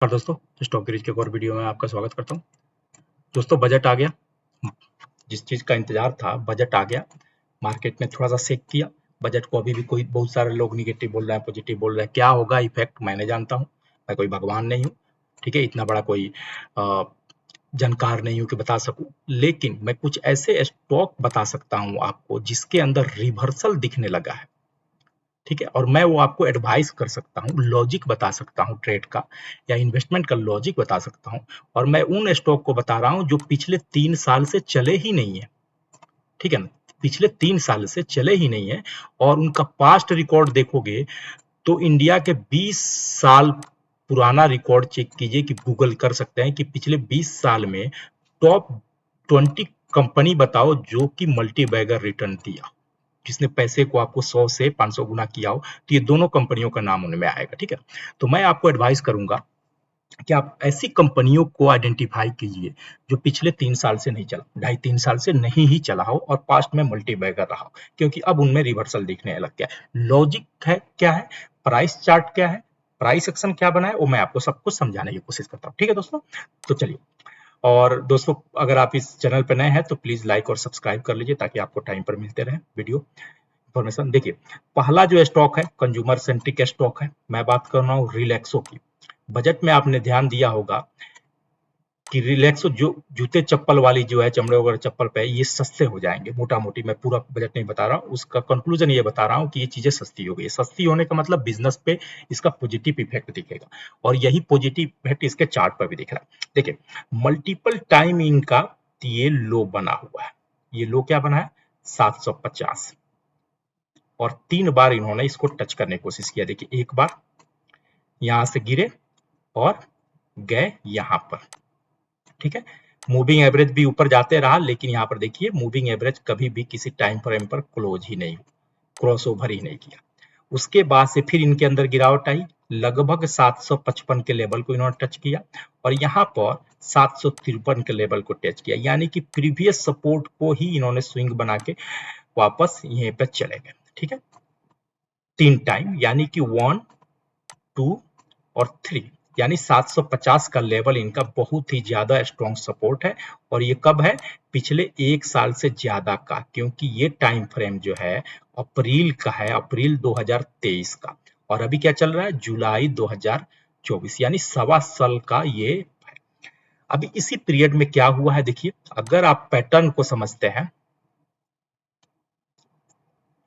और दोस्तों stock bridge के एक और वीडियो में आपका स्वागत करता हूं। दोस्तों बजट आ गया, जिस चीज का इंतजार था बजट आ गया। मार्केट ने थोड़ा सा शेक किया बजट को। अभी भी कोई बहुत सारे लोग निगेटिव बोल रहे हैं, पॉजिटिव बोल रहे हैं। क्या होगा इफेक्ट मैंने जानता हूँ, मैं कोई भगवान नहीं हूँ, ठीक है, इतना बड़ा कोई अ, जानकार नहीं हूँ कि बता सकूं। लेकिन मैं कुछ ऐसे स्टॉक बता सकता हूँ आपको जिसके अंदर रिवर्सल दिखने लगा है, ठीक है, और मैं वो आपको एडवाइस कर सकता हूँ, लॉजिक बता सकता हूँ ट्रेड का या इन्वेस्टमेंट का लॉजिक बता सकता हूँ। और मैं उन स्टॉक को बता रहा हूँ जो पिछले 3 साल से चले ही नहीं है, ठीक है ना, पिछले 3 साल से चले ही नहीं है। और उनका पास्ट रिकॉर्ड देखोगे तो इंडिया के 20 साल पुराना रिकॉर्ड चेक कीजिए, कि गूगल कर सकते हैं कि पिछले 20 साल में टॉप 20 कंपनी बताओ जो कि मल्टी बैगर रिटर्न दिया, जिसने पैसे को आपको 100 से 500 गुना किया हो। तो ये दोनों कंपनियों का नाम उनमें आएगा, ठीक है। तो मैं आपको एडवाइस करूंगा कि आप ऐसी कंपनियों को आइडेंटिफाई कीजिए जो पिछले 3 साल से नहीं चला, 2.5-3 साल से नहीं ही चला हो और पास्ट में मल्टी बैगर रहा हो, क्योंकि अब उनमें रिवर्सल दिखने लग गया है। लॉजिक है क्या है, प्राइस चार्ट क्या है, प्राइस एक्शन क्या बना है, वो मैं आपको सब कुछ समझाने की कोशिश करता हूँ, ठीक है दोस्तों। तो चलिए, और दोस्तों अगर आप इस चैनल पर नए हैं तो प्लीज लाइक और सब्सक्राइब कर लीजिए ताकि आपको टाइम पर मिलते रहे वीडियो इन्फॉर्मेशन। देखिए, पहला जो स्टॉक है कंज्यूमर सेंट्रिक स्टॉक है, मैं बात कर रहा हूँ रिलैक्सो की। बजट में आपने ध्यान दिया होगा कि रिलैक्सो जो जूते चप्पल वाली जो है, चमड़े वगैरह चप्पल पे, ये सस्ते हो जाएंगे मोटा मोटी। मैं पूरा बजट नहीं बता रहा हूँ, उसका कंक्लूजन ये बता रहा हूँ कि ये चीजें सस्ती हो गई। सस्ती होने का मतलब बिजनेस पे इसका पॉजिटिव इफेक्ट दिखेगा, और यही पॉजिटिव इफेक्ट इसके चार्ट पर भी दिख रहा है। देखिए, मल्टीपल टाइम इनका ये लो बना हुआ है। ये लो क्या बना है, 750, और 3 बार इन्होंने इसको टच करने की कोशिश किया। देखिए, एक बार यहां से गिरे और गए यहां पर, ठीक है। मूविंग एवरेज भी ऊपर जाते रहा, लेकिन यहाँ पर देखिए मूविंग एवरेज कभी भी किसी टाइम फ्रेम पर क्लोज ही नहीं, क्रॉस ओवर ही नहीं किया। उसके बाद से फिर इनके अंदर गिरावट आई, लगभग 755 के लेवल को इन्होंने टच किया, और यहाँ पर 753 के लेवल को टच किया। यानी कि प्रीवियस सपोर्ट को ही इन्होंने स्विंग बना के वापस यहीं पे चले गए, ठीक है। 3 टाइम, यानी कि 1, 2 और 3, यानी 750 का लेवल इनका बहुत ही ज्यादा स्ट्रॉन्ग सपोर्ट है। और ये कब है, पिछले 1 साल से ज्यादा का, क्योंकि ये टाइम फ्रेम जो है अप्रैल का है, अप्रैल 2023 का, और अभी क्या चल रहा है, जुलाई 2024, यानी सवा साल का ये है। अभी इसी पीरियड में क्या हुआ है देखिए, अगर आप पैटर्न को समझते हैं,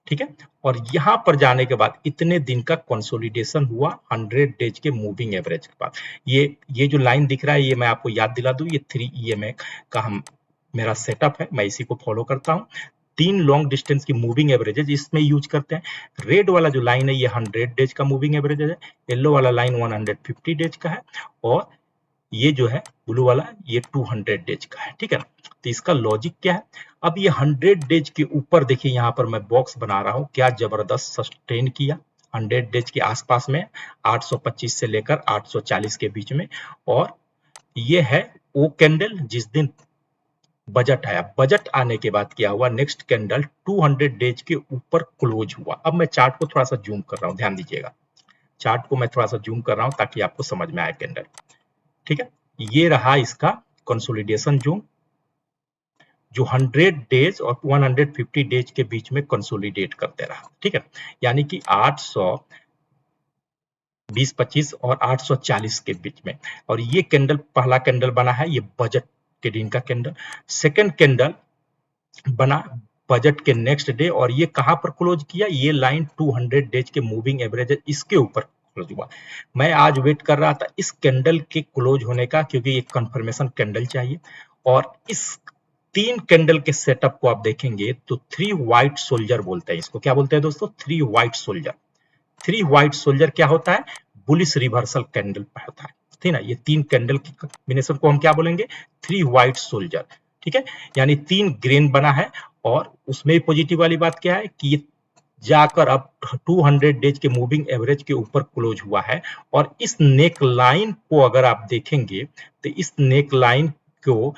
ठीक है, और यहां पर जाने के बाद इतने दिन का कंसोलिडेशन हुआ 100 डेज के मूविंग एवरेज के बाद। ये जो लाइन दिख रहा है, ये मैं आपको याद दिला दूं, ये 3 EMA का हम मेरा सेटअप है, मैं इसी को फॉलो करता हूं। 3 लॉन्ग डिस्टेंस की मूविंग एवरेजेस इसमें यूज करते हैं। रेड वाला जो लाइन है ये 100 डेज का मूविंग एवरेज है, येलो वाला लाइन 150 डेज का है, और ये जो है ब्लू वाला ये 200 डेज का है, ठीक है ना। तो इसका लॉजिक क्या है, अब ये 100 डेज के ऊपर देखिए, यहाँ पर मैं बॉक्स बना रहा हूँ, क्या जबरदस्त सस्टेन किया 100 डेज के आसपास में, 825 से लेकर 840 के बीच में। और ये है वो कैंडल जिस दिन बजट आया, बजट आने के बाद क्या हुआ, नेक्स्ट कैंडल 200 डेज के ऊपर क्लोज हुआ। अब मैं चार्ट को थोड़ा सा जूम कर रहा हूँ, ध्यान दीजिएगा, चार्ट को मैं थोड़ा सा जूम कर रहा हूँ ताकि आपको समझ में आए कैंडल, ठीक है। ये रहा इसका कंसोलिडेशन जोन, जो 100 डेज और 150 डेज के बीच में कंसोलिडेट करते रहा, ठीक है। यानी कि 820-25 और 840 के बीच में। और ये कैंडल पहला कैंडल बना है, ये बजट के दिन का कैंडल। सेकंड कैंडल बना बजट के नेक्स्ट डे, और ये कहां पर क्लोज किया, ये लाइन 200 डेज के मूविंग एवरेज है, इसके ऊपर क्लोज हुआ। मैं आज वेट कर रहा था इस कैंडल के क्लोज होने का, क्योंकि ये कंफर्मेशन कैंडल चाहिए। और इस 3 कैंडल के सेटअप को आप देखेंगे तो 3 व्हाइट सोल्जर बोलते हैं इसको। क्या बोलते हैं दोस्तों, 3 व्हाइट सोल्जर। 3 व्हाइट सोल्जर क्या होता है, बुलिश रिवर्सल कैंडल होता है, ठीक है ना। ये 3 कैंडल की कॉम्बिनेशन को हम क्या बोलेंगे, 3 व्हाइट सोल्जर, ठीक है। यानी 3 ग्रेन बना है, और उसमें पॉजिटिव वाली बात क्या है कि ये जाकर अब 200 डेज के मूविंग एवरेज के ऊपर क्लोज हुआ है। और इस नेक लाइन को अगर आप देखेंगे तो इस नेक लाइन को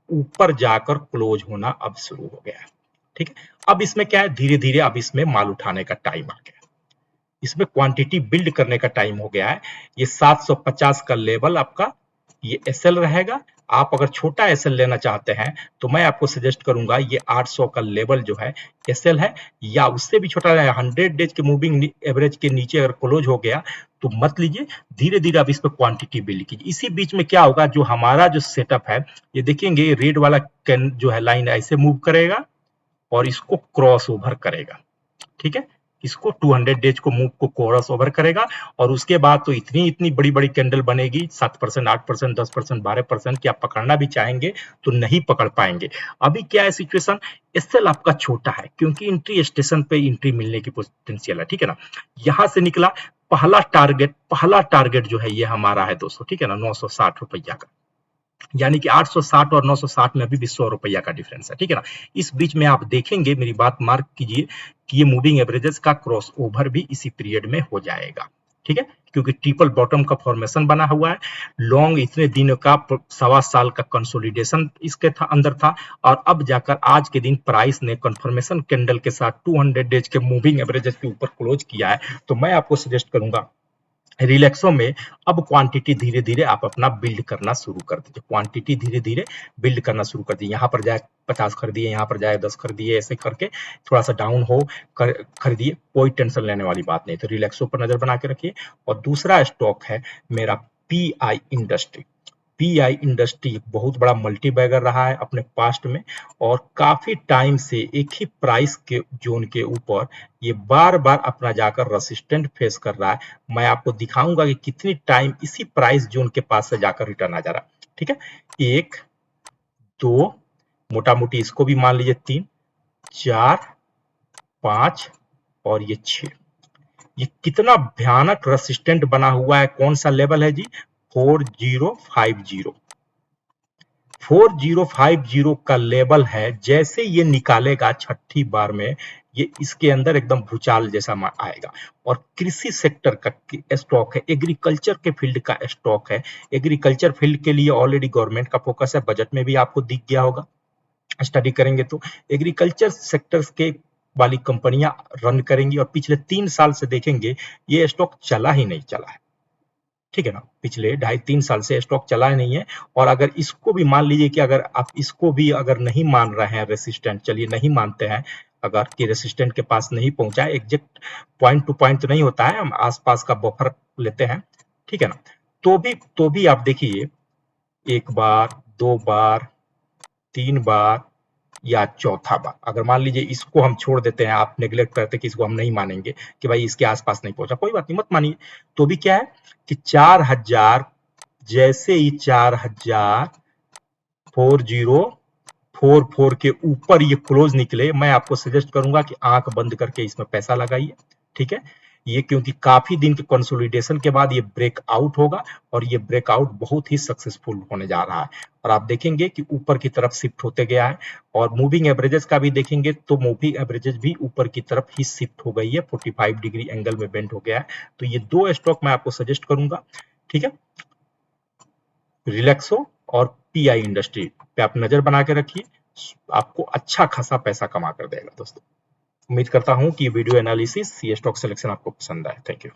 ऊपर जाकर क्लोज होना अब शुरू हो गया है, ठीक है। अब इसमें क्या है, धीरे धीरे अब इसमें माल उठाने का टाइम आ गया। इसमें क्वांटिटी बिल्ड करने का टाइम हो गया है। ये 750 का लेवल आपका ये एसएल रहेगा। आप अगर छोटा एसएल लेना चाहते हैं तो मैं आपको सजेस्ट करूंगा ये 800 का लेवल जो है एसएल है, या उससे भी छोटा है 100 डेज के मूविंग एवरेज के नीचे अगर क्लोज हो गया तो मत लीजिए, धीरे धीरे आप इस पर क्वांटिटी बिल्ड कीजिए। इसी बीच में क्या होगा, जो हमारा जो सेटअप है ये देखेंगे रेड वाला कैन जो है लाइन ऐसे मूव करेगा और इसको क्रॉस ओवर करेगा, ठीक है, इसको 200 डेज को मूव को क्रॉस ओवर करेगा और उसके बाद तो इतनी इतनी बड़ी बड़ी कैंडल बनेगी 7%, 8%, 10%, 12% कि आप पकड़ना भी चाहेंगे तो नहीं पकड़ पाएंगे। अभी क्या है सिचुएशन, एसएल आपका छोटा है क्योंकि एंट्री स्टेशन पे एंट्री मिलने की पोटेंशियल है, ठीक है ना। यहां से निकला पहला टारगेट जो है ये हमारा है दोस्तों, ठीक है ना, 960 रुपया का, यानी कि 860 और 960 में अभी भी 100 रुपया का डिफरेंस है, ठीक है ना। इस बीच में आप देखेंगे, मेरी बात मार्क कीजिए कि ये मूविंग एवरेजेस का क्रॉस ओवर भी इसी पीरियड में हो जाएगा, ठीक है, क्योंकि ट्रिपल बॉटम का फॉर्मेशन बना हुआ है। लॉन्ग इतने दिनों का 1.25 साल का कंसोलिडेशन इसके अंदर था और अब जाकर आज के दिन प्राइस ने कंफर्मेशन कैंडल के साथ 200 डेज के मूविंग एवरेजेस के ऊपर क्लोज किया है। तो मैं आपको सजेस्ट करूंगा रिलैक्सो में अब क्वांटिटी धीरे धीरे आप अपना बिल्ड करना शुरू कर दीजिए, क्वांटिटी धीरे धीरे बिल्ड करना शुरू कर दीजिए। यहाँ पर जाए 50 खरीदिए, यहाँ पर जाए 10 खरीदिए, ऐसे करके थोड़ा सा डाउन हो खरीदिए, कोई टेंशन लेने वाली बात नहीं। तो रिलैक्सो पर नजर बना के रखिए। और दूसरा स्टॉक है मेरा पीआई इंडस्ट्री। पीआई इंडस्ट्री एक बहुत बड़ा मल्टी बैगर रहा है अपने पास्ट में और काफी टाइम से एक ही प्राइस के जोन के ऊपर ये बार बार अपना जाकर रेसिस्टेंट फेस कर रहा है। मैं आपको दिखाऊंगा कि कितनी टाइम इसी प्राइस जोन के पास से जाकर रिटर्न आ जा रहा है, ठीक है। 1, 2, मोटा मोटी इसको भी मान लीजिए 3, 4, 5 और ये 6। ये कितना भयानक रेसिस्टेंट बना हुआ है, कौन सा लेवल है जी, 4050। 4050 का लेवल है, जैसे ये निकालेगा छठी बार में ये इसके अंदर एकदम भूचाल जैसा आएगा। और कृषि सेक्टर का स्टॉक है, एग्रीकल्चर के फील्ड का स्टॉक है। एग्रीकल्चर फील्ड के लिए ऑलरेडी गवर्नमेंट का फोकस है, बजट में भी आपको दिख गया होगा, स्टडी करेंगे तो एग्रीकल्चर सेक्टर्स के वाली कंपनियां रन करेंगी। और पिछले 3 साल से देखेंगे ये स्टॉक चला ही नहीं चला है, ठीक है ना, पिछले 2.5-3 साल से स्टॉक चला ही नहीं है। और अगर इसको भी मान लीजिए कि अगर आप इसको भी अगर नहीं मान रहे हैं रेसिस्टेंट, चलिए नहीं मानते हैं, अगर कि रेसिस्टेंट के पास नहीं पहुंचा है, एग्जैक्ट पॉइंट टू पॉइंट तो नहीं होता है, हम आसपास का बफर लेते हैं, ठीक है ना, तो भी आप देखिए 1 बार, 2 बार, 3 बार या चौथा बार, अगर मान लीजिए इसको हम छोड़ देते हैं, आप नेग्लेक्ट करते हैं कि इसको हम नहीं मानेंगे कि भाई इसके आसपास नहीं पहुंचा, कोई बात नहीं, मत मानिए। तो भी क्या है कि 4000, जैसे ही 4044 के ऊपर ये क्लोज निकले, मैं आपको सजेस्ट करूंगा कि आंख बंद करके इसमें पैसा लगाइए, ठीक है। ये क्योंकि काफी दिन के कंसोलिडेशन के बाद ये ब्रेकआउट होगा और ये ब्रेकआउट बहुत ही सक्सेसफुल होने जा रहा है। और आप देखेंगे कि ऊपर की तरफ शिफ्ट होते गया है। और मूविंग एवरेजेस का भी देखेंगे तो मूविंग एवरेजेस भी ऊपर की तरफ ही शिफ्ट हो गई है, 45 डिग्री एंगल में बेंड हो गया है। तो ये 2 स्टॉक मैं आपको सजेस्ट करूंगा, ठीक है, रिलैक्सो और पीआई इंडस्ट्री पे आप नजर बना के रखिए, आपको अच्छा खासा पैसा कमा कर देगा दोस्तों। उम्मीद करता हूं कि वीडियो एनालिसिस, ये स्टॉक सिलेक्शन आपको पसंद आए। Thank you.